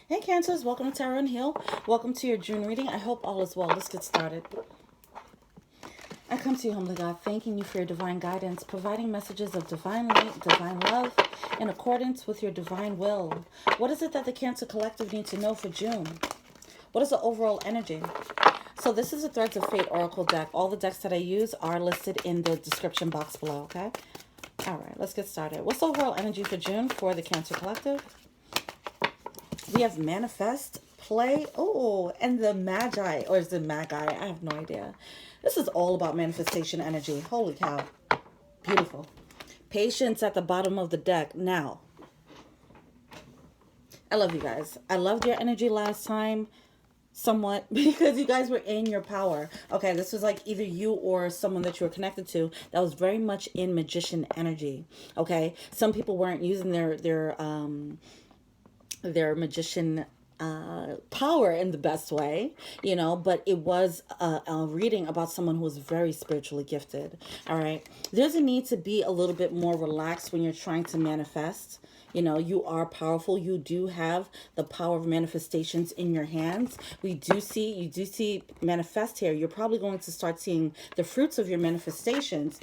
Hey Cancers, welcome to Tarot and Heal. Welcome to your June reading. I hope all is well. Let's get started. I come to you, humbly God, thanking you for your divine guidance, providing messages of divine light, divine love, in accordance with your divine will. What is it that the Cancer Collective need to know for June? What is the overall energy? So this is a Threads of Fate Oracle deck. All the decks that I use are listed in the description box below, okay? All right, let's get started. What's the overall energy for June for the Cancer Collective? We have manifest, play, oh, and the magi, or is it magi? I have no idea. This is all about manifestation energy. Holy cow. Beautiful. Patience at the bottom of the deck. Now, I love you guys. I loved your energy last time somewhat because you guys were in your power. Okay, this was like either you or someone that you were connected to that was very much in magician energy. Okay, some people weren't using their magician power in the best way, you know, but it was a reading about someone who was very spiritually gifted. All right, there's a need to be a little bit more relaxed when you're trying to manifest. You know, you are powerful. You do have the power of manifestations in your hands. You do see manifest here. You're probably going to start seeing the fruits of your manifestations,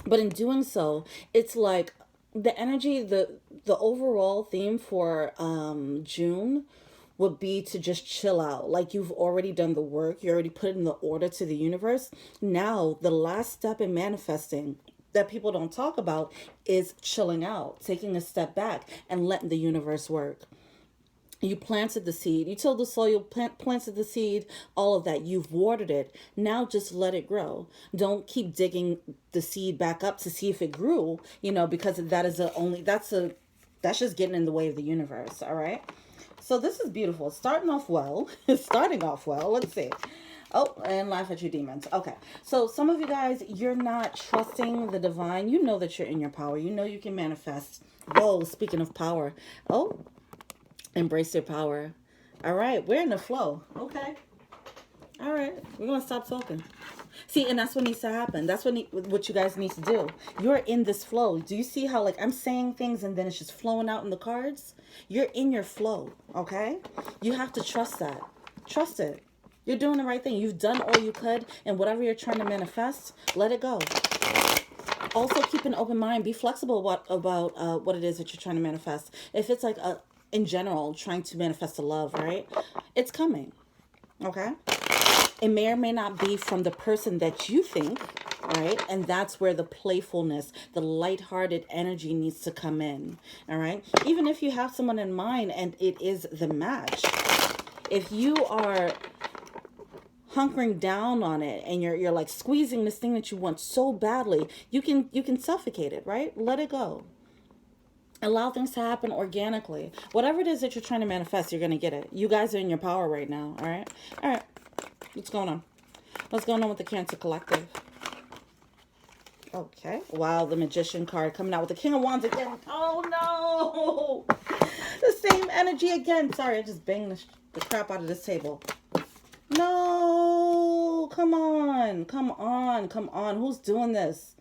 but in doing so, it's like the energy, the overall theme for June would be to just chill out. Like, you've already done the work, you already put in the order to the universe. Now the last step in manifesting that people don't talk about is chilling out, taking a step back and letting the universe work. You planted the seed, you tilled the soil, you planted the seed, all of that. You've watered it. Now just let it grow. Don't keep digging the seed back up to see if it grew, you know, because that's just getting in the way of the universe. All right. So this is beautiful. Starting off well. Starting off well. Let's see. Oh, and laugh at your demons. Okay. So some of you guys, you're not trusting the divine. You know that you're in your power. You know you can manifest. Whoa, speaking of power. Oh, embrace your power. All right, we're in the flow. Okay. All right, we're gonna stop talking. See, and that's what needs to happen. That's what you guys need to do. You're in this flow. Do you see how, like, I'm saying things and then it's just flowing out in the cards? You're in your flow, okay? You have to trust that. Trust it. You're doing the right thing. You've done all you could, and whatever you're trying to manifest, let it go. Also, keep an open mind. Be flexible about what it is that you're trying to manifest. If it's like in general, trying to manifest a love, right? It's coming, okay? It may or may not be from the person that you think, right? And that's where the playfulness, the lighthearted energy needs to come in, all right? Even if you have someone in mind and it is the match, if you are hunkering down on it and you're like squeezing this thing that you want so badly, you can suffocate it, right? Let it go. Allow things to happen organically. Whatever it is that you're trying to manifest, you're going to get it. You guys are in your power right now, all right? All right. What's going on? What's going on with the Cancer Collective? Okay. Wow, the Magician card coming out with the King of Wands again. Oh, no. The same energy again. Sorry, I just banged the crap out of this table. No. Come on. Come on. Come on. Who's doing this?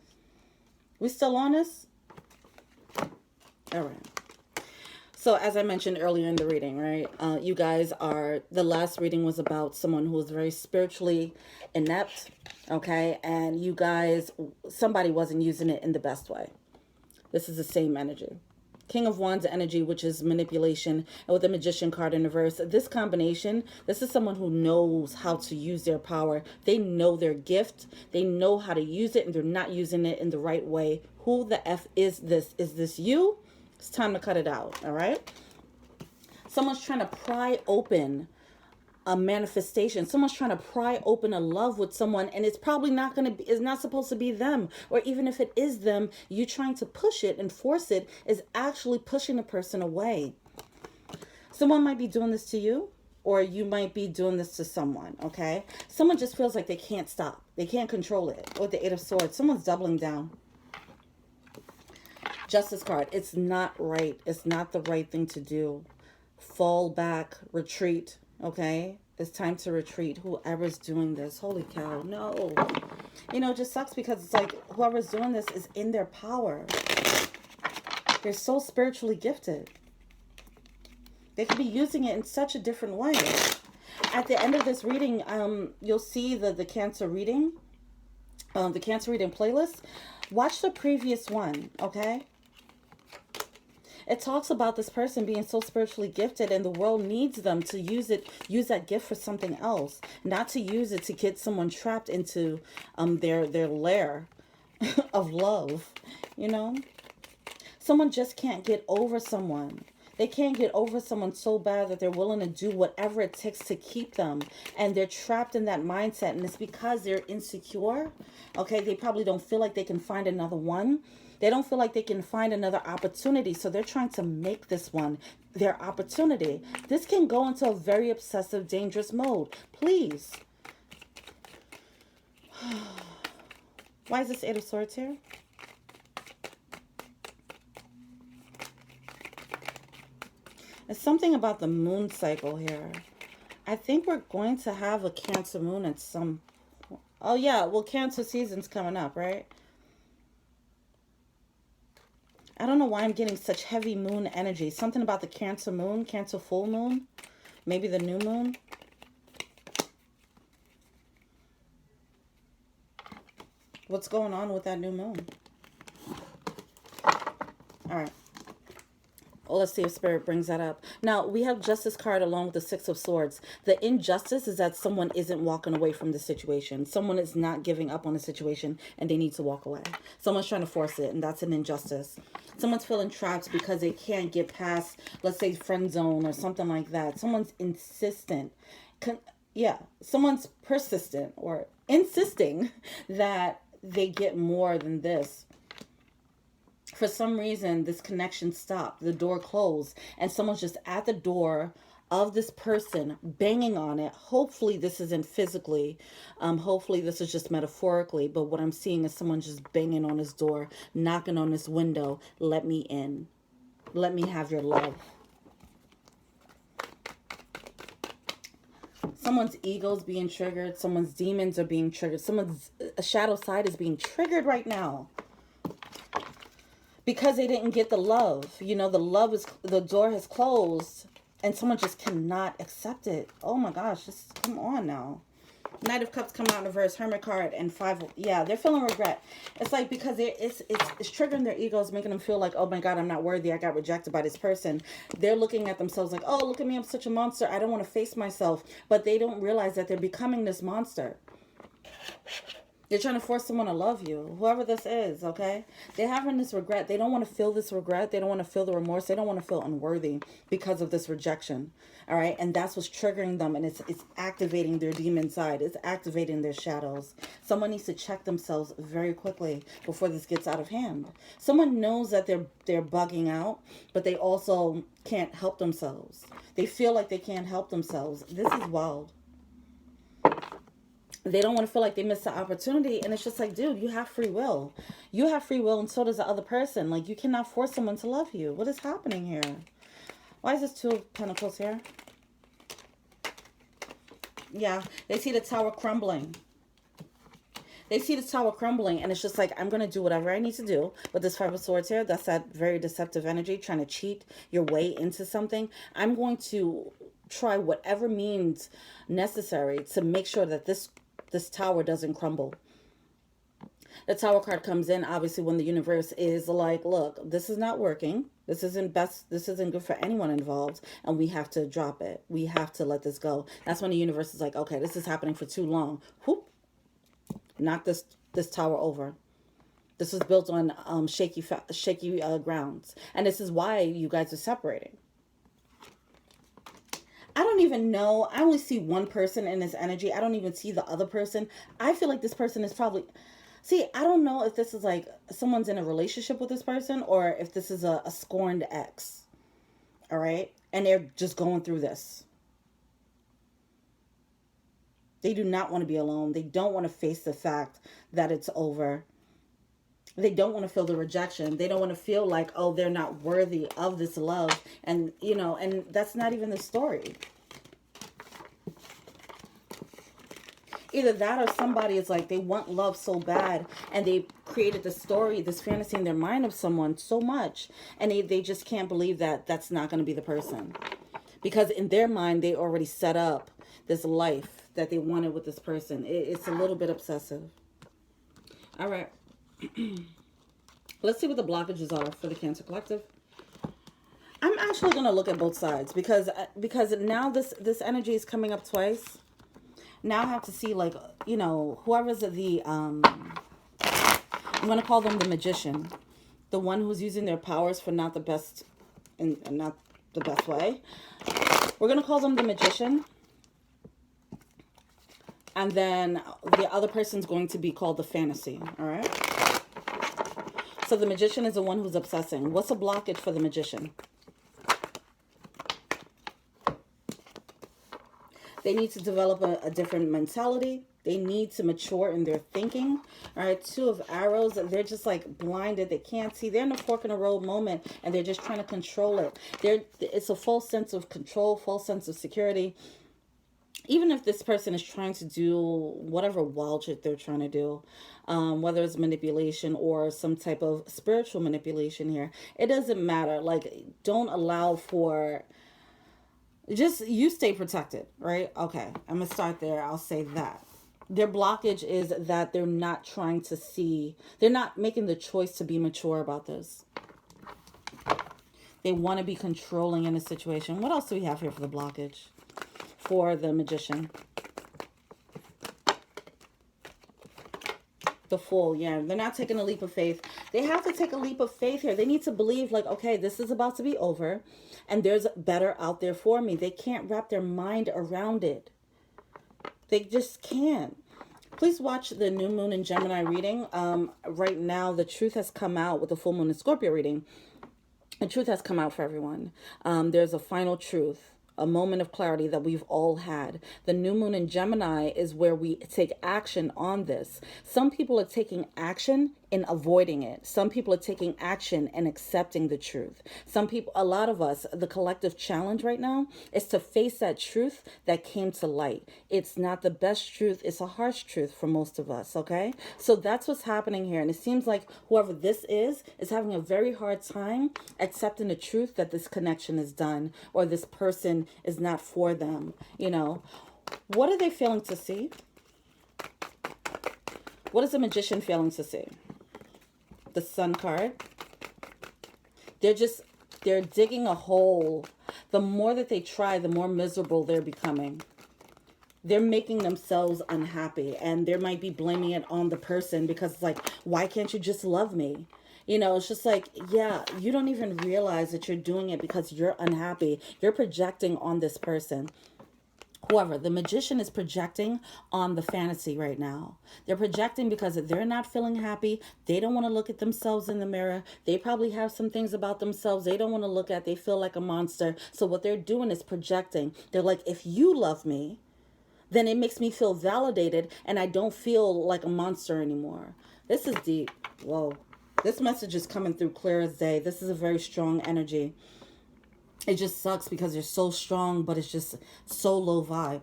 We still on this? All right. So as I mentioned earlier in the reading, right, you guys are, the last reading was about someone who was very spiritually inept, okay, and you guys, somebody wasn't using it in the best way. This is the same energy. King of Wands energy, which is manipulation, and with the Magician card in reverse, this combination, this is someone who knows how to use their power. They know their gift. They know how to use it, and they're not using it in the right way. Who the F is this? Is this you? It's time to cut it out, all right? Someone's trying to pry open a manifestation. Someone's trying to pry open a love with someone, and it's probably not going to be, it's not supposed to be them. Or even if it is them, you trying to push it and force it is actually pushing a person away. Someone might be doing this to you, or you might be doing this to someone, okay? Someone just feels like they can't stop. They can't control it. With the Eight of Swords, someone's doubling down. Justice card. It's not right. It's not the right thing to do. Fall back, retreat, okay? It's time to retreat. Whoever's doing this, holy cow, no. You know, it just sucks because it's like whoever's doing this is in their power. They're so spiritually gifted. They could be using it in such a different way. At the end of this reading, you'll see the Cancer reading, the Cancer reading playlist. Watch the previous one, okay? It talks about this person being so spiritually gifted, and the world needs them to use that gift for something else, not to use it to get someone trapped into their lair of love, you know? Someone just can't get over someone. They can't get over someone so bad that they're willing to do whatever it takes to keep them. And they're trapped in that mindset. And it's because they're insecure. Okay, they probably don't feel like they can find another one. They don't feel like they can find another opportunity. So they're trying to make this one their opportunity. This can go into a very obsessive, dangerous mode. Please. Why is this Eight of Swords here? It's something about the moon cycle here. I think we're going to have a Cancer moon at some... Oh, yeah. Well, Cancer season's coming up, right? I don't know why I'm getting such heavy moon energy. Something about the Cancer moon, Cancer full moon. Maybe the new moon. What's going on with that new moon? All right. Well, let's see if Spirit brings that up. Now, we have Justice card along with the Six of Swords. The injustice is that someone isn't walking away from the situation. Someone is not giving up on the situation and they need to walk away. Someone's trying to force it, and that's an injustice. Someone's feeling trapped because they can't get past, let's say, friend zone or something like that. Someone's insistent. Someone's persistent or insisting that they get more than this. For some reason, this connection stopped. The door closed. And someone's just at the door of this person, banging on it. Hopefully, this isn't physically. Hopefully, this is just metaphorically. But what I'm seeing is someone just banging on his door, knocking on this window. Let me in. Let me have your love. Someone's ego's being triggered. Someone's demons are being triggered. Someone's shadow side is being triggered right now. Because they didn't get the love. You know, the door has closed and someone just cannot accept it. Oh my gosh, just come on now. Knight of Cups come out in reverse, Hermit card, and Five. Yeah, they're feeling regret. It's like because it's triggering their egos, making them feel like, oh my God, I'm not worthy. I got rejected by this person. They're looking at themselves like, oh, look at me. I'm such a monster. I don't want to face myself. But they don't realize that they're becoming this monster. They're trying to force someone to love you, whoever this is, okay? They're having this regret. They don't want to feel this regret. They don't want to feel the remorse. They don't want to feel unworthy because of this rejection, all right? And that's what's triggering them, and it's activating their demon side. It's activating their shadows. Someone needs to check themselves very quickly before this gets out of hand. Someone knows that they're bugging out, but they also can't help themselves. They feel like they can't help themselves. This is wild. They don't want to feel like they missed the opportunity. And it's just like, dude, you have free will. You have free will, and so does the other person. Like, you cannot force someone to love you. What is happening here? Why is this Two of Pentacles here? Yeah, they see the tower crumbling. They see the tower crumbling, and it's just like, I'm going to do whatever I need to do. With this Five of Swords here, that's that very deceptive energy, trying to cheat your way into something. I'm going to try whatever means necessary to make sure that this tower doesn't crumble. The Tower card comes in, obviously, when the universe is like, look, this is not working. This isn't best. This isn't good for anyone involved. And we have to drop it. We have to let this go. That's when the universe is like, okay, this is happening for too long. Whoop. Knock this tower over. This was built on shaky grounds. And this is why you guys are separating. I don't even know. I only see one person in this energy. I don't even see the other person. I feel like this person is probably... See, I don't know if this is like someone's in a relationship with this person or if this is a scorned ex. All right? And they're just going through this. They do not want to be alone. They don't want to face the fact that it's over. They don't want to feel the rejection. They don't want to feel like, oh, they're not worthy of this love. And, you know, and that's not even the story. Either that or somebody is like, they want love so bad. And they created the story, this fantasy in their mind of someone so much. And they just can't believe that that's not going to be the person. Because in their mind, they already set up this life that they wanted with this person. It's a little bit obsessive. All right. Let's see what the blockages are for the Cancer Collective. I'm actually going to look at both sides because now this energy is coming up twice. Now I have to see, like, you know, whoever's I'm going to call them the magician. The one who's using their powers for not the best and not the best way. We're going to call them the magician. And then the other person's going to be called the fantasy. All right. So the magician is the one who's obsessing. What's a blockage for the magician? They need to develop a different mentality. They need to mature in their thinking. All right, Two of Arrows, they're just like blinded. They can't see. They're in a fork in the road moment, and they're just trying to control it. It's a false sense of control, false sense of security. Even if this person is trying to do whatever wild shit they're trying to do, whether it's manipulation or some type of spiritual manipulation here, it doesn't matter. Like, don't allow for... Just, you stay protected, right? Okay, I'm going to start there. I'll say that. Their blockage is that they're not trying to see, they're not making the choice to be mature about this. They want to be controlling in a situation. What else do we have here for the blockage? For the magician. The Fool, yeah. They're not taking a leap of faith. They have to take a leap of faith here. They need to believe, like, okay, this is about to be over, and there's better out there for me. They can't wrap their mind around it. They just can't. Please watch the New Moon in Gemini reading. Right now, the truth has come out with the Full Moon in Scorpio reading. The truth has come out for everyone. There's a final truth. A moment of clarity that we've all had. The new moon in Gemini is where we take action on this. Some people are taking action in avoiding it. Some people are taking action and accepting the truth. Some people, a lot of us, the collective challenge right now is to face that truth that came to light. It's not the best truth. It's a harsh truth for most of us, okay? So that's what's happening here. And it seems like whoever this is having a very hard time accepting the truth that this connection is done or this person is not for them, you know. What are they failing to see? What is the magician failing to see? The Sun card. They're digging a hole. The more that they try, the more miserable they're becoming. They're making themselves unhappy, and they might be blaming it on the person because it's like, why can't you just love me? You know, it's just like, yeah, you don't even realize that you're doing it because you're unhappy. You're projecting on this person. However, the magician is projecting on the fantasy right now. They're projecting because they're not feeling happy. They don't want to look at themselves in the mirror. They probably have some things about themselves they don't want to look at. They feel like a monster. So what they're doing is projecting. They're like, if you love me, then it makes me feel validated and I don't feel like a monster anymore. This is deep. Whoa. This message is coming through clear as day. This is a very strong energy. It just sucks because you're so strong, but it's just so low vibe.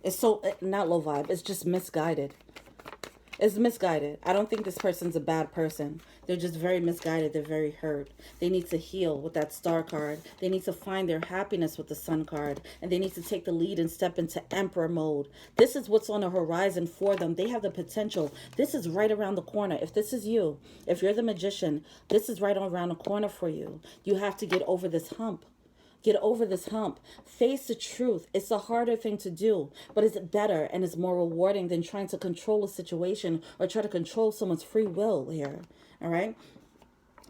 It's so, not low vibe, it's just misguided. It's misguided. I don't think this person's a bad person. They're just very misguided. They're very hurt. They need to heal with that Star card. They need to find their happiness with the Sun card. And they need to take the lead and step into Emperor mode. This is what's on the horizon for them. They have the potential. This is right around the corner. If this is you, if you're the magician, this is right around the corner for you. You have to get over this hump. Get over this hump. Face the truth. It's a harder thing to do, but it's better and it's more rewarding than trying to control a situation or try to control someone's free will here. All right?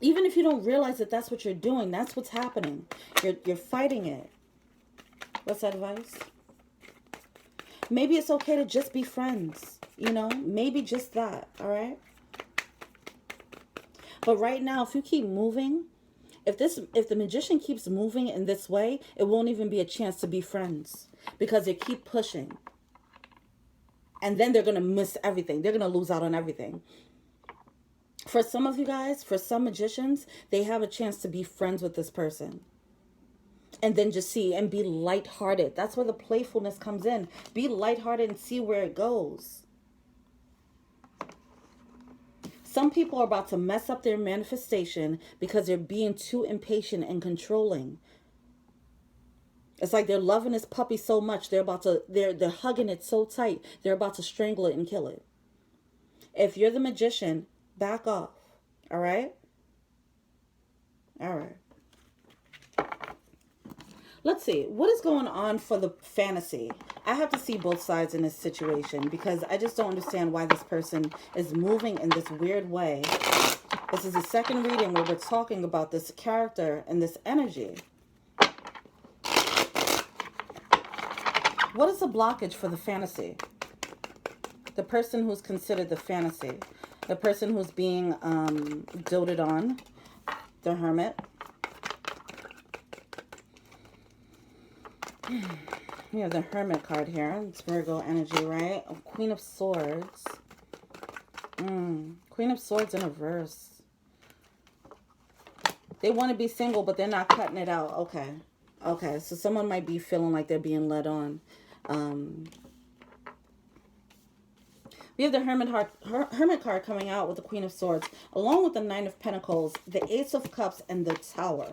Even if you don't realize that that's what you're doing, that's what's happening. You're fighting it. What's that advice? Maybe it's okay to just be friends. You know? Maybe just that. All right? But right now, if you keep moving... If the magician keeps moving in this way, it won't even be a chance to be friends because they keep pushing. And then they're going to miss everything. They're going to lose out on everything. For some of you guys, for some magicians, they have a chance to be friends with this person. And then just see and be lighthearted. That's where the playfulness comes in. Be lighthearted and see where it goes. Some people are about to mess up their manifestation because they're being too impatient and controlling. It's like they're loving this puppy so much, they're hugging it so tight, they're about to strangle it and kill it. If you're the magician, back off. All right? All right. Let's see. What is going on for the fantasy? I have to see both sides in this situation because I just don't understand why this person is moving in this weird way. This is the second reading where we're talking about this character and this energy. What is the blockage for the fantasy? The person who's considered the fantasy. The person who's being doted on. The Hermit. We have the Hermit card here. It's Virgo energy, right? Queen of Swords. Queen of Swords in reverse. They want to be single, but they're not cutting it out. Okay. Okay, so someone might be feeling like they're being led on. We have the Hermit card coming out with the Queen of Swords, along with the Nine of Pentacles, the Ace of Cups, and the Tower.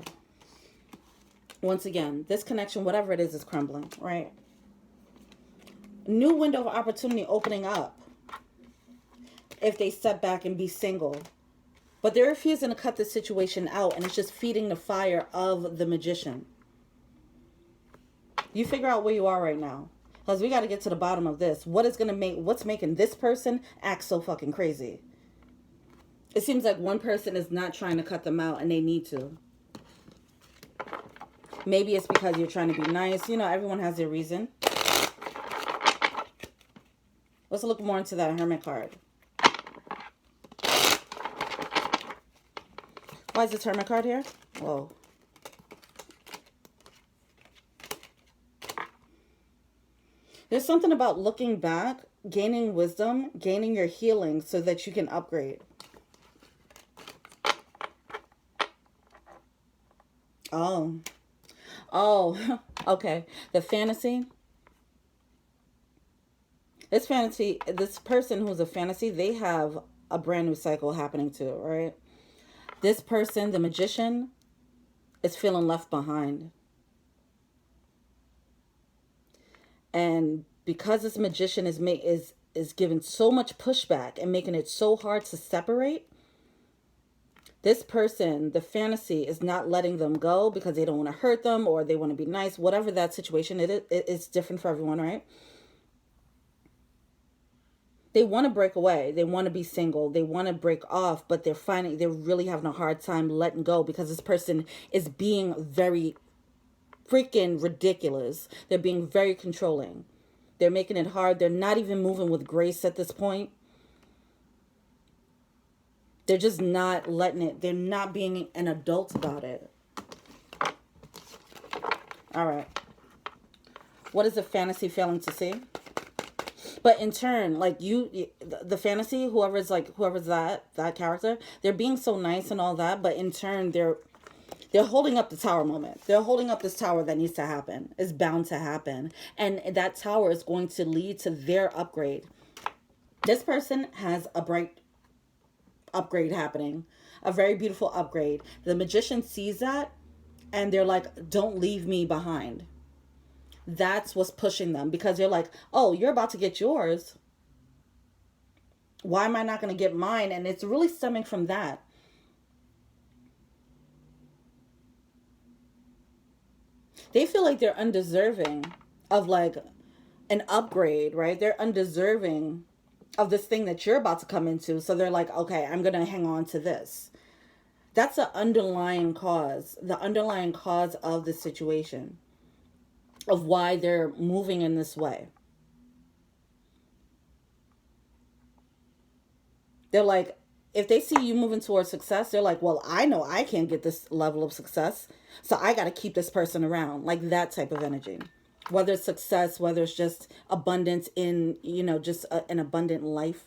Once again, this connection, whatever it is crumbling, right? New window of opportunity opening up if they step back and be single. But they're refusing to cut this situation out, and it's just feeding the fire of the Magician. You figure out where you are right now. Because we got to get to the bottom of this. What's making this person act so fucking crazy? It seems like one person is not trying to cut them out, and they need to. Maybe it's because you're trying to be nice. You know, everyone has their reason. Let's look more into that Hermit card. Why is this Hermit card here? Whoa. There's something about looking back, gaining wisdom, gaining your healing so that you can upgrade. Oh. Oh, okay. The fantasy. This person who's a fantasy, they have a brand new cycle happening too, right? This person, the Magician, is feeling left behind. And because this Magician is giving so much pushback and making it so hard to separate, this person, the fantasy, is not letting them go because they don't want to hurt them or they want to be nice. Whatever that situation it's different for everyone, right? They want to break away. They want to be single. They want to break off, but they're really having a hard time letting go because this person is being very freaking ridiculous. They're being very controlling. They're making it hard. They're not even moving with grace at this point. They're just not letting it. They're not being an adult about it. All right. What is the fantasy failing to see? But in turn, like the fantasy, whoever's that character, they're being so nice and all that. But in turn, they're holding up the tower moment. They're holding up this tower that needs to happen. It's bound to happen. And that tower is going to lead to their upgrade. This person has a bright upgrade happening. A very beautiful upgrade. The Magician sees that and they're like, don't leave me behind. That's what's pushing them because they're like, oh, you're about to get yours. Why am I not going to get mine? And it's really stemming from that. They feel like they're undeserving of like an upgrade, right? They're undeserving of this thing that you're about to come into. So they're like, okay, I'm going to hang on to this. That's the underlying cause of the situation, of why they're moving in this way. They're like, if they see you moving towards success, they're like, well, I know I can't get this level of success, so I got to keep this person around. Like that type of energy. Whether it's success, whether it's just abundance in, just an abundant life.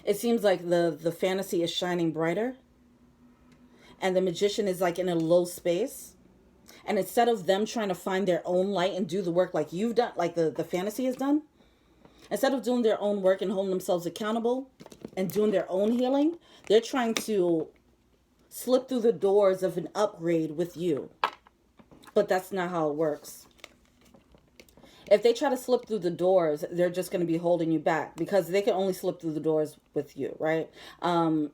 It seems like the fantasy is shining brighter. And the Magician is like in a low space. And instead of them trying to find their own light and do the work like you've done, like the fantasy has done, instead of doing their own work and holding themselves accountable and doing their own healing, they're trying to slip through the doors of an upgrade with you. But that's not how it works. If they try to slip through the doors, they're just going to be holding you back because they can only slip through the doors with you, right?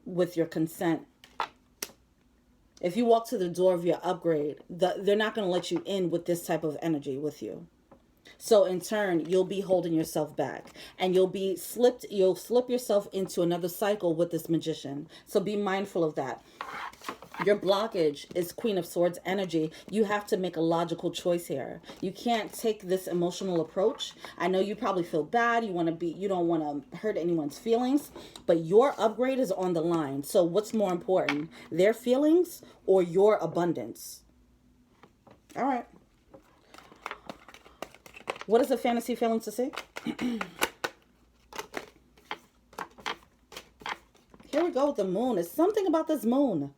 With your consent. If you walk to the door of your upgrade, they're not going to let you in with this type of energy with you. So in turn, you'll be holding yourself back and you'll slip yourself into another cycle with this magician. So be mindful of that. Your blockage is Queen of Swords energy. You have to make a logical choice here. You can't take this emotional approach. I know you probably feel bad. You don't want to hurt anyone's feelings, but your upgrade is on the line. So what's more important, their feelings or your abundance? All right. What is a fantasy failing to see? Here we go with the moon. It's something about this moon.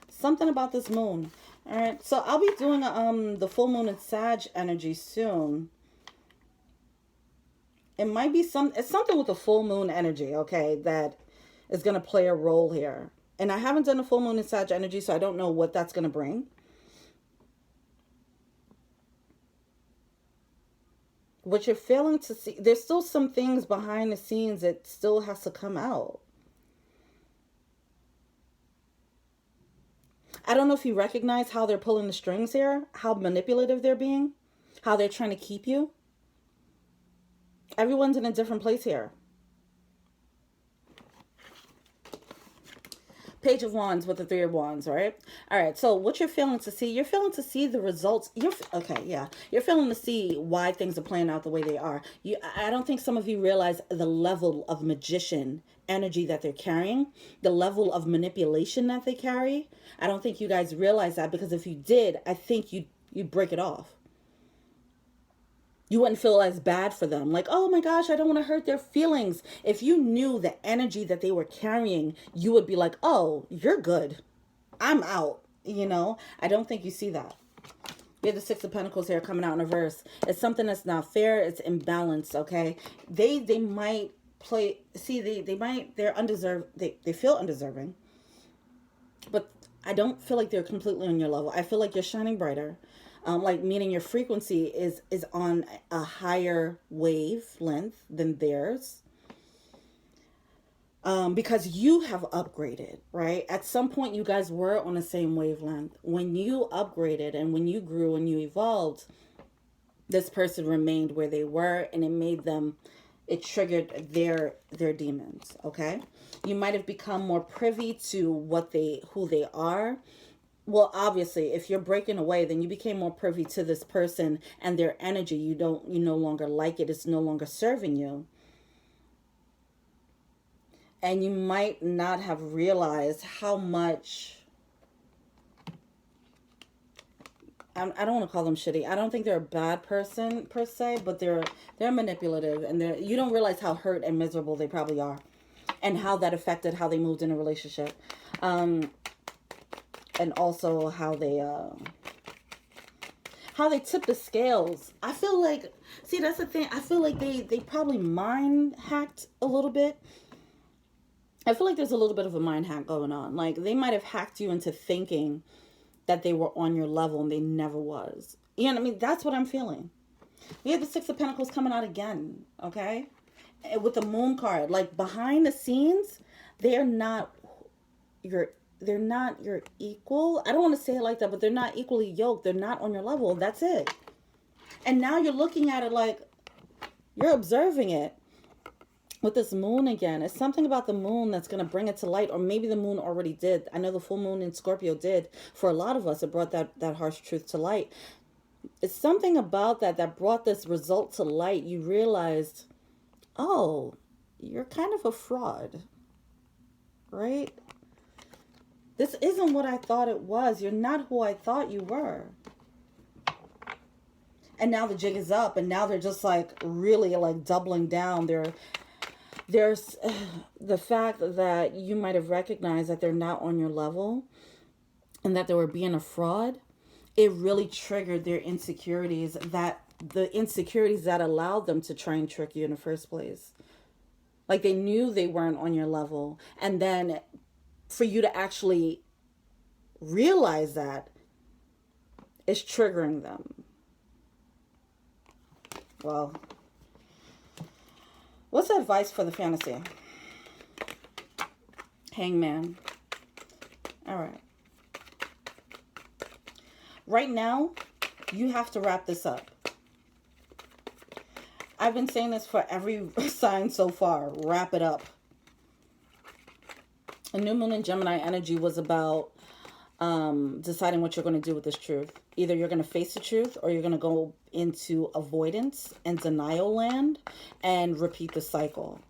Something about this moon. All right. So I'll be doing the full moon in Sag energy soon. It might be it's something with the full moon energy, okay, that is going to play a role here. And I haven't done a full moon in Sag energy, so I don't know what that's going to bring. What you're failing to see, there's still some things behind the scenes that still has to come out. I don't know if you recognize how they're pulling the strings here, how manipulative they're being, how they're trying to keep you. Everyone's in a different place here. Page of Wands with the Three of Wands, right? All right, so what you're failing to see, you're failing to see the results. You're failing to see why things are playing out the way they are. I don't think some of you realize the level of magician energy that they're carrying, the level of manipulation that they carry. I don't think you guys realize that, because if you did, I think you'd break it off. You wouldn't feel as bad for them. Like, oh my gosh, I don't want to hurt their feelings. If you knew the energy that they were carrying, you would be like, oh, you're good. I'm out. You know, I don't think you see that. We have the Six of Pentacles here coming out in reverse. It's something that's not fair. It's imbalanced, okay? They might play, see, they're undeserved. They feel undeserving. But I don't feel like they're completely on your level. I feel like you're shining brighter. Like meaning your frequency is on a higher wavelength than theirs. Because you have upgraded, right? At some point you guys were on the same wavelength. When you upgraded and when you grew and you evolved, this person remained where they were, and it triggered their demons, okay? You might have become more privy to who they are. Well, obviously, if you're breaking away, then you became more privy to this person and their energy. You no longer like it. It's no longer serving you. And you might not have realized how much, I don't want to call them shitty. I don't think they're a bad person per se, but they're manipulative, and you don't realize how hurt and miserable they probably are, and how that affected how they moved in a relationship. And also how they tip the scales. I feel like, see, that's the thing. I feel like they probably mind hacked a little bit. I feel like there's a little bit of a mind hack going on. Like, they might have hacked you into thinking that they were on your level and they never was. You know what I mean? That's what I'm feeling. We have the Six of Pentacles coming out again, okay? With the Moon card. Like, behind the scenes, they're not your equal. I don't want to say it like that, but they're not equally yoked. They're not on your level. That's it. And now you're looking at it like you're observing it with this moon again. It's something about the moon that's going to bring it to light, or maybe the moon already did. I know the full moon in Scorpio did. For a lot of us, it brought that harsh truth to light. It's something about that brought this result to light. You realized, oh, you're kind of a fraud, right? This isn't what I thought it was. You're not who I thought you were. And now the jig is up, and now they're just like really like doubling down. There's the fact that you might have recognized that they're not on your level and that they were being a fraud. It really triggered their insecurities, the insecurities that allowed them to try and trick you in the first place. Like, they knew they weren't on your level. And then for you to actually realize that is triggering them. Well, what's the advice for the fantasy? Hangman. All right. Right now, you have to wrap this up. I've been saying this for every sign so far. Wrap it up. A new moon in Gemini energy was about deciding what you're going to do with this truth. Either you're going to face the truth or you're going to go into avoidance and denial land and repeat the cycle.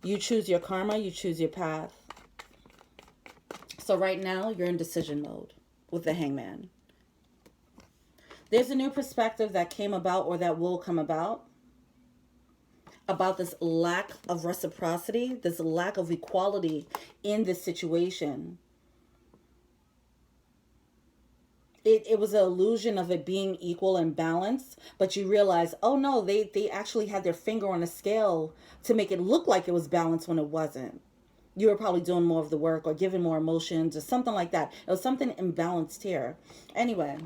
You choose your karma, you choose your path. So right now, you're in decision mode with the Hangman. There's a new perspective that came about or that will come about this lack of reciprocity, this lack of equality in this situation. It was an illusion of it being equal and balanced, but you realize, oh no, they actually had their finger on a scale to make it look like it was balanced when it wasn't. You were probably doing more of the work or giving more emotions or something like that. It was something imbalanced here. Anyway,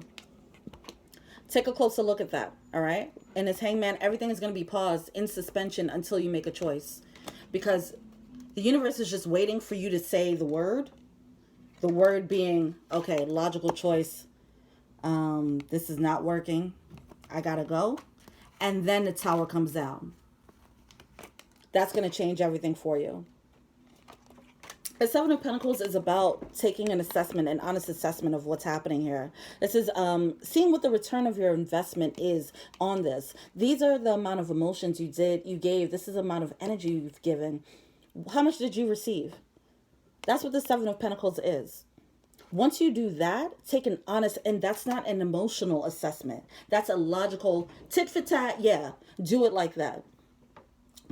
take a closer look at that, all right? In this Hangman, everything is going to be paused in suspension until you make a choice. Because the universe is just waiting for you to say the word. The word being, okay, logical choice. This is not working. I got to go. And then the Tower comes down. That's going to change everything for you. The Seven of Pentacles is about taking an assessment, an honest assessment of what's happening here. This is seeing what the return of your investment is on this. These are the amount of emotions you gave. This is the amount of energy you've given. How much did you receive? That's what the Seven of Pentacles is. Once you do that, take an honest, and that's not an emotional assessment. That's a logical tit for tat. Yeah, do it like that.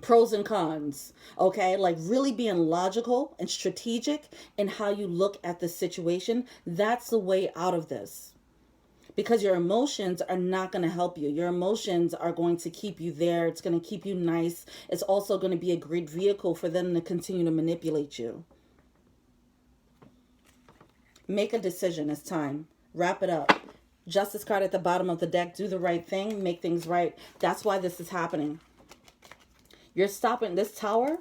Pros and cons, okay? Like really being logical and strategic in how you look at the situation. That's the way out of this. Because your emotions are not going to help you. Your emotions are going to keep you there. It's going to keep you nice. It's also going to be a great vehicle for them to continue to manipulate you. Make a decision. It's time. Wrap it up. Justice card at the bottom of the deck. Do the right thing. Make things right. That's why this is happening. You're stopping. This Tower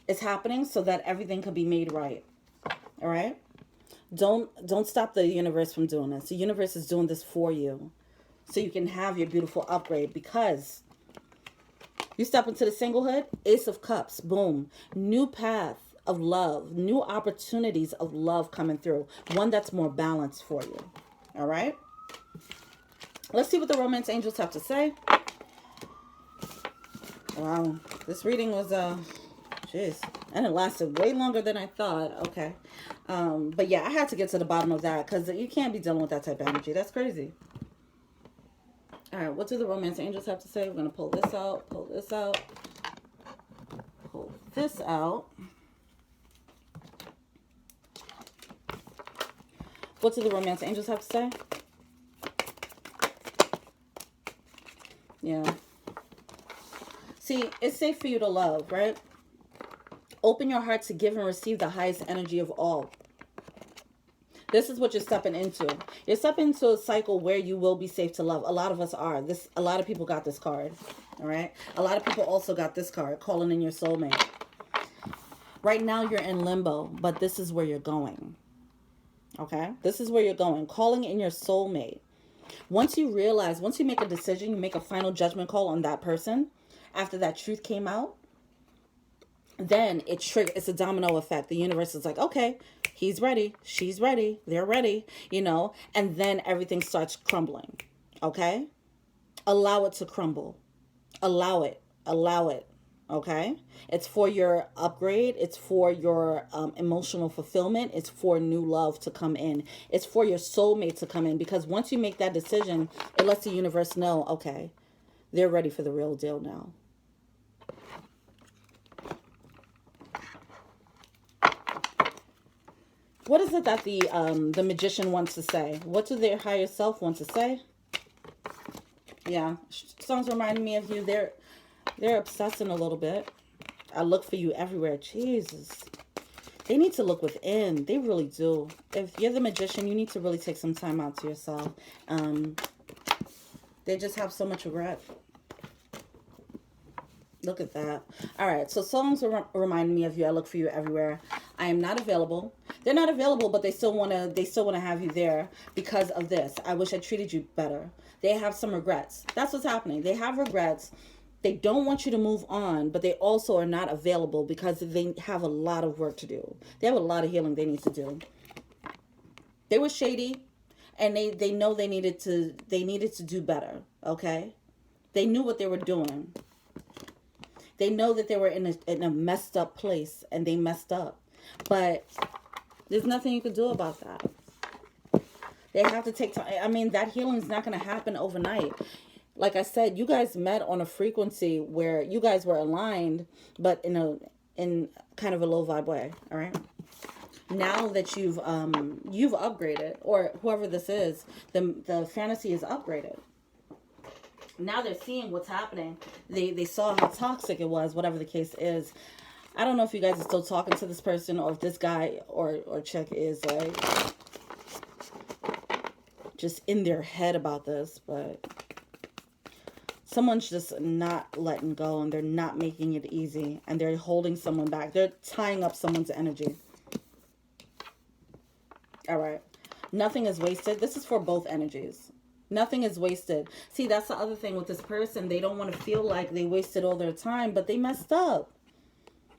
is happening so that everything can be made right. All right? Don't stop the universe from doing this. The universe is doing this for you. So you can have your beautiful upgrade. Because you step into the singlehood. Ace of Cups. Boom. New path of love. New opportunities of love coming through. One that's more balanced for you. All right? Let's see what the romance angels have to say. Wow, this reading was, jeez, and it lasted way longer than I thought. Okay. But yeah, I had to get to the bottom of that because you can't be dealing with that type of energy. That's crazy. All right, what do the romance angels have to say? We're going to pull this out, pull this out, pull this out. What do the romance angels have to say? Yeah. See, it's safe for you to love, right? Open your heart to give and receive the highest energy of all. This is what you're stepping into. You're stepping into a cycle where you will be safe to love. A lot of us are. A lot of people got this card, all right? A lot of people also got this card, calling in your soulmate. Right now, you're in limbo, but this is where you're going, okay? This is where you're going, calling in your soulmate. Once you realize, once you make a decision, you make a final judgment call on that person, after that truth came out, then it's a domino effect. The universe is like, okay, he's ready, she's ready, they're ready, you know, and then everything starts crumbling, okay? Allow it to crumble. Allow it, okay? It's for your upgrade. It's for your emotional fulfillment. It's for new love to come in. It's for your soulmate to come in, because once you make that decision, it lets the universe know, okay, they're ready for the real deal now. What is it that the magician wants to say? What do their higher self want to say? Yeah, songs reminding me of you. They're obsessing a little bit. I look for you everywhere. Jesus. They need to look within. They really do. If you're the magician, you need to really take some time out to yourself. They just have so much regret. Look at that. All right. So songs remind me of you. I look for you everywhere. I am not available. They're not available, but they still want to. They still want to have you there because of this. I wish I treated you better. They have some regrets. That's what's happening. They have regrets. They don't want you to move on, but they also are not available because they have a lot of work to do. They have a lot of healing they need to do. They were shady, and they know they needed to do better. Okay, they knew what they were doing. They know that they were in a messed up place, and they messed up. But there's nothing you can do about that. They have to take time. I mean, that healing is not going to happen overnight. Like I said, you guys met on a frequency where you guys were aligned, but in kind of a low vibe way. All right. Now that you've upgraded, or whoever this is, the fantasy is upgraded. Now they're seeing what's happening. They saw how toxic it was, whatever the case is. I don't know if you guys are still talking to this person, or if this guy or chick is like just in their head about this, but someone's just not letting go, and they're not making it easy, and they're holding someone back. They're tying up someone's energy. All right. Nothing is wasted. This is for both energies. Nothing is wasted. See, that's the other thing with this person. They don't want to feel like they wasted all their time, but they messed up.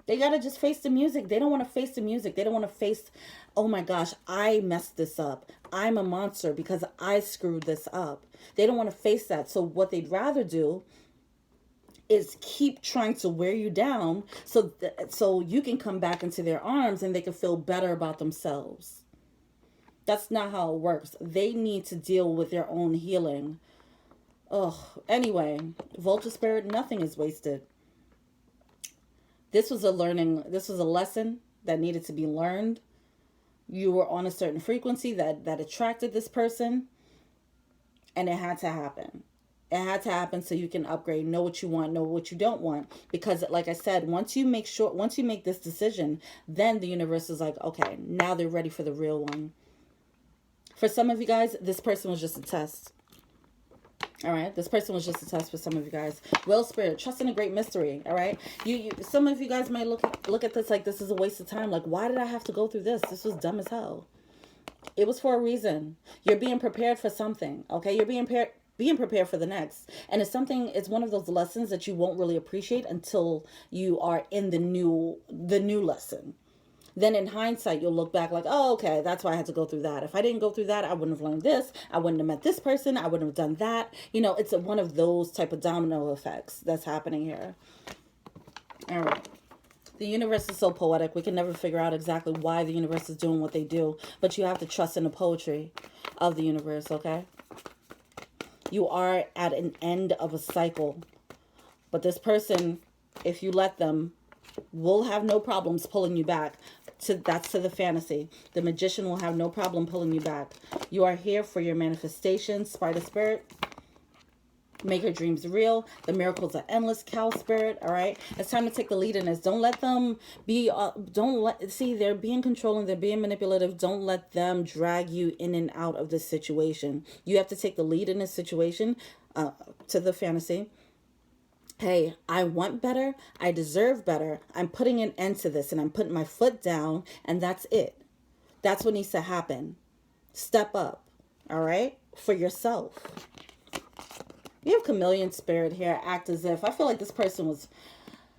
They got to just face the music. They don't want to face the music. They don't want to face, oh my gosh, I messed this up. I'm a monster because I screwed this up. They don't want to face that. So what they'd rather do is keep trying to wear you down so you can come back into their arms and they can feel better about themselves. That's not how it works. They need to deal with their own healing. Anyway, Vulture Spirit, nothing is wasted. This was a lesson that needed to be learned. You were on a certain frequency that attracted this person, and it had to happen. It had to happen so you can upgrade, know what you want, know what you don't want. Because like I said, once you make this decision, then the universe is like, okay, now they're ready for the real one. For some of you guys, this person was just a test. All right, this person was just a test for some of you guys. Will Spirit, trust in a great mystery. All right, some of you guys might look at this like this is a waste of time. Like, why did I have to go through this? This was dumb as hell. It was for a reason. You're being prepared for something. Okay, you're being prepared for the next. And it's one of those lessons that you won't really appreciate until you are in the new lesson. Then in hindsight, you'll look back like, oh, okay, that's why I had to go through that. If I didn't go through that, I wouldn't have learned this. I wouldn't have met this person. I wouldn't have done that. You know, it's one of those type of domino effects that's happening here. All right. The universe is so poetic. We can never figure out exactly why the universe is doing what they do. But you have to trust in the poetry of the universe, okay? You are at an end of a cycle. But this person, if you let them, will have no problems pulling you back. That's to the fantasy. The magician will have no problem pulling you back. You are here for your manifestation, Spider Spirit. Make your dreams real. The miracles are endless, Cow Spirit. All right, it's time to take the lead in this. Don't let them be. They're being controlling. They're being manipulative. Don't let them drag you in and out of this situation. You have to take the lead in this situation. To the fantasy. Hey, I want better. I deserve better. I'm putting an end to this, and I'm putting my foot down, and that's it. That's what needs to happen. Step up, all right, for yourself. You have Chameleon Spirit here. Act as if. I feel like this person was.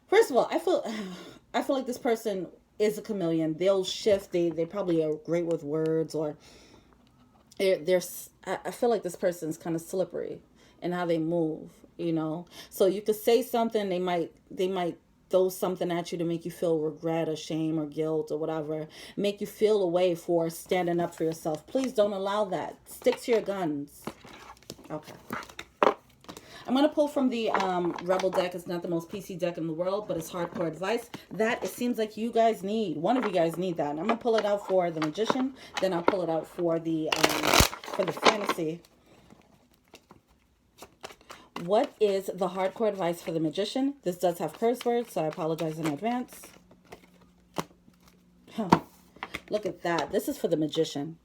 First of all, I feel like this person is a chameleon. They'll shift. They probably are great with words, or I feel like this person's kind of slippery in how they move. You know, so you could say something, they might throw something at you to make you feel regret or shame or guilt or whatever, make you feel a way for standing up for yourself. Please don't allow that. Stick to your guns. Okay. I'm going to pull from the Rebel deck. It's not the most PC deck in the world, but it's hardcore advice that it seems like you guys need. One of you guys need that. And I'm going to pull it out for the Magician. Then I'll pull it out for the Fantasy. What is the hardcore advice for the Magician? This does have curse words, so I apologize in advance. Look at that. This is for the Magician.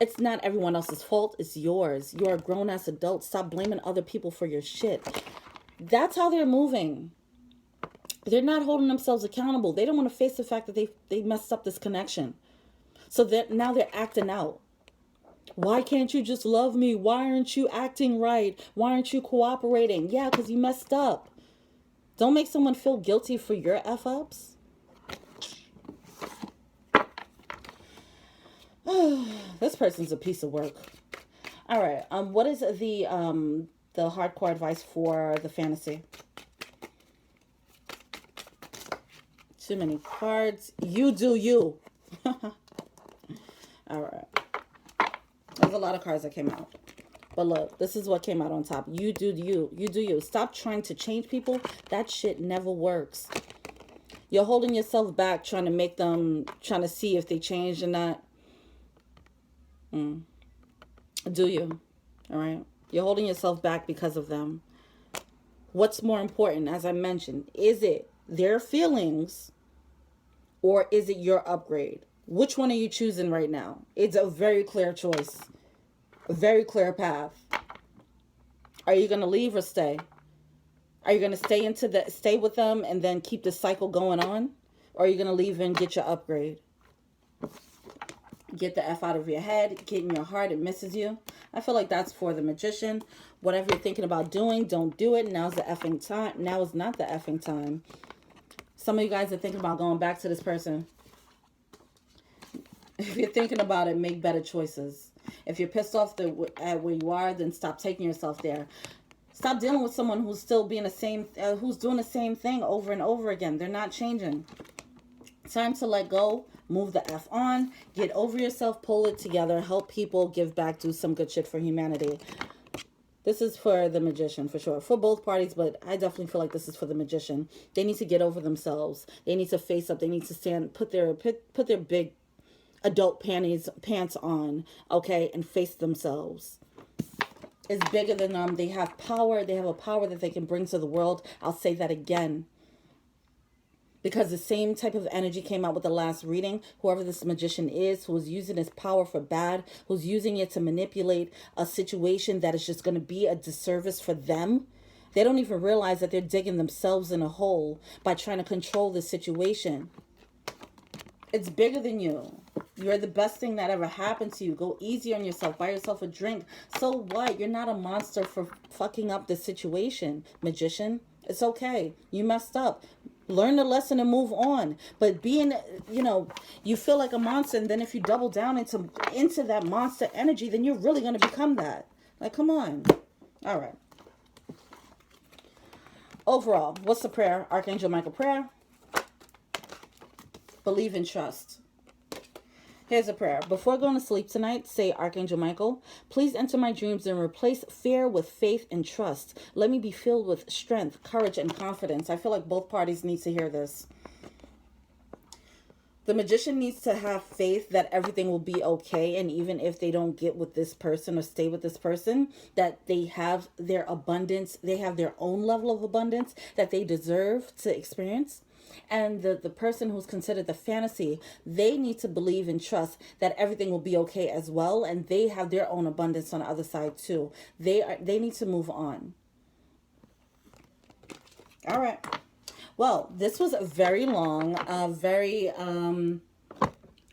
It's not everyone else's fault. It's yours. You're a grown-ass adult. Stop blaming other people for your shit. That's how they're moving. They're not holding themselves accountable. They don't want to face the fact that they messed up this connection. So that now they're acting out. Why can't you just love me? Why aren't you acting right? Why aren't you cooperating? Yeah, because you messed up. Don't make someone feel guilty for your F-ups. This person's a piece of work. All right. What is the hardcore advice for the fantasy? Too many cards. You do you. All right. There's a lot of cards that came out. But look, this is what came out on top. You do you. You do you. Stop trying to change people. That shit never works. You're holding yourself back trying to see if they changed or not. Do you? All right. You're holding yourself back because of them. What's more important, as I mentioned, is it their feelings or is it your upgrade? Which one are you choosing right now? It's a very clear choice. A very clear path. Are you going to leave or stay? Are you going to stay with them and then keep the cycle going on? Or are you going to leave and get your upgrade? Get the F out of your head. Get in your heart. It misses you. I feel like that's for the magician. Whatever you're thinking about doing, don't do it. Now's the effing time. Now is not the effing time. Some of you guys are thinking about going back to this person. If you're thinking about it, make better choices. If you're pissed off at where you are, then stop taking yourself there. Stop dealing with someone who's still being who's doing the same thing over and over again. They're not changing. Time to let go. Move the F on. Get over yourself. Pull it together. Help people. Give back. Do some good shit for humanity. This is for the magician, for sure. For both parties, but I definitely feel like this is for the magician. They need to get over themselves. They need to face up. They need to stand, put their big adult pants on, okay, and face themselves. It's bigger than them. They have power. They have a power that they can bring to the world. I'll say that again. Because the same type of energy came out with the last reading. Whoever this magician is, who's using his power for bad, who's using it to manipulate a situation that is just going to be a disservice for them. They don't even realize that they're digging themselves in a hole by trying to control the situation. It's bigger than you. You're the best thing that ever happened to you. Go easy on yourself. Buy yourself a drink. So what? You're not a monster for fucking up the situation, magician. It's okay. You messed up. Learn the lesson and move on. But being, you feel like a monster, and then if you double down into that monster energy, then you're really going to become that. Like, come on. All right. Overall, what's the prayer? Archangel Michael prayer. Believe and trust. Here's a prayer. Before going to sleep tonight, say, Archangel Michael, please enter my dreams and replace fear with faith and trust. Let me be filled with strength, courage, and confidence. I feel like both parties need to hear this. The magician needs to have faith that everything will be okay. And even if they don't get with this person or stay with this person, that they have their abundance. They have their own level of abundance that they deserve to experience. And the person who's considered the fantasy, they need to believe and trust that everything will be okay as well. And they have their own abundance on the other side too. They need to move on. All right. Well, this was very long, very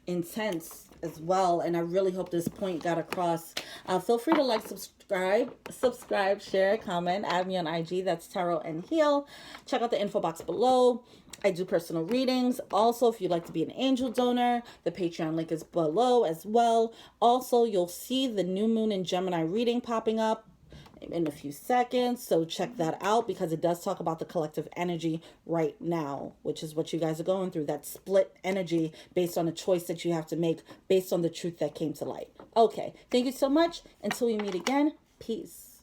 intense as well. And I really hope this point got across. Feel free to like, subscribe, share, comment, add me on IG. That's Tarot and Heal. Check out the info box below. I do personal readings. Also, if you'd like to be an angel donor, the Patreon link is below as well. Also, you'll see the new moon in Gemini reading popping up in a few seconds. So check that out because it does talk about the collective energy right now, which is what you guys are going through. That split energy based on a choice that you have to make based on the truth that came to light. Okay. Thank you so much. Until we meet again. Peace.